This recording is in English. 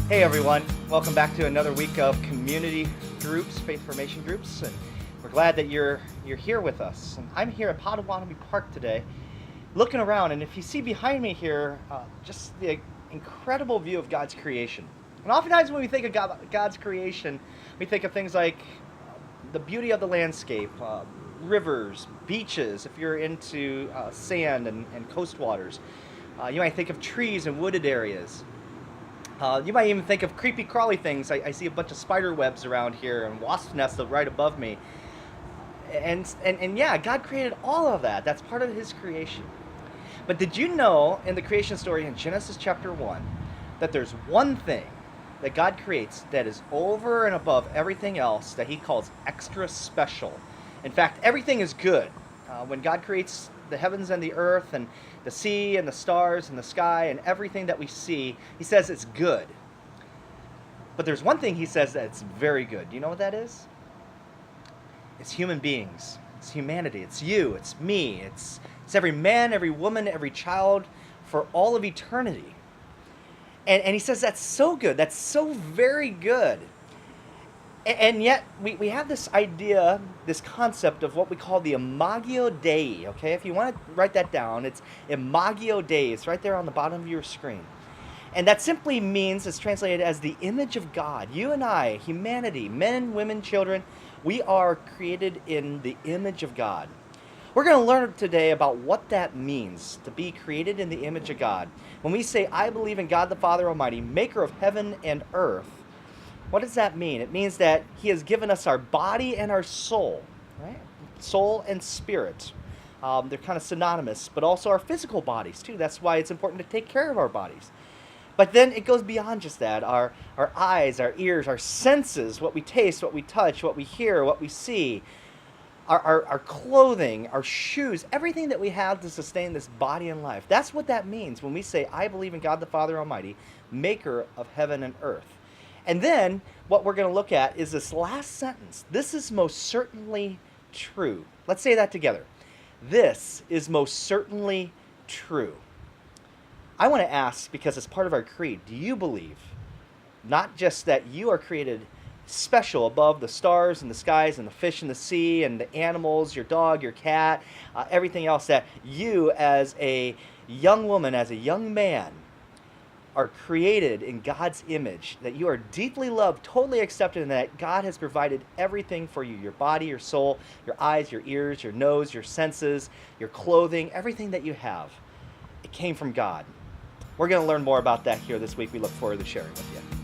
Hey everyone, welcome back to another week of community groups, faith formation groups, and we're glad that you're here with us. And I'm here at Potawatomi Park today, looking around, and if you see behind me here, just the incredible view of God's creation. And oftentimes when we think of God's creation, we think of things like the beauty of the landscape, rivers, beaches, if you're into sand and coast waters. You might think of trees and wooded areas. You might even think of creepy crawly things. I see a bunch of spider webs around here and wasp nests right above me. And yeah, God created all of that. That's part of his creation. But did you know in the creation story in Genesis chapter 1 that there's one thing that God creates that is over and above everything else that he calls extra special? In fact, everything is good. When God creates the heavens and the earth and the sea and the stars and the sky and everything that we see, he says it's good. But there's one thing he says that's very good. Do you know what that is? It's human beings. It's humanity. It's you. It's me. It's every man, every woman, every child for all of eternity. And he says that's so good. That's so very good. And yet, we have this idea, this concept of what we call the Imago Dei, okay? If you want to write that down, it's Imago Dei. It's right there on the bottom of your screen. And that simply means, it's translated as the image of God. You and I, humanity, men, women, children, we are created in the image of God. We're going to learn today about what that means, to be created in the image of God. When we say, I believe in God the Father Almighty, maker of heaven and earth, what does that mean? It means that he has given us our body and our soul, right? Soul and spirit. They're kind of synonymous, but also our physical bodies too. That's why it's important to take care of our bodies. But then it goes beyond just that. Our eyes, our ears, our senses, what we taste, what we touch, what we hear, what we see, our clothing, our shoes, everything that we have to sustain this body and life. That's what that means when we say, I believe in God the Father Almighty, maker of heaven and earth. And then what we're going to look at is this last sentence. This is most certainly true. Let's say that together. This is most certainly true. I want to ask, because it's part of our creed, do you believe not just that you are created special above the stars and the skies and the fish in the sea and the animals, your dog, your cat, everything else, that you as a young woman, as a young man, are created in God's image, that you are deeply loved, totally accepted, and that God has provided everything for you, your body, your soul, your eyes, your ears, your nose, your senses, your clothing, everything that you have. It came from God. We're going to learn more about that here this week. We look forward to sharing with you.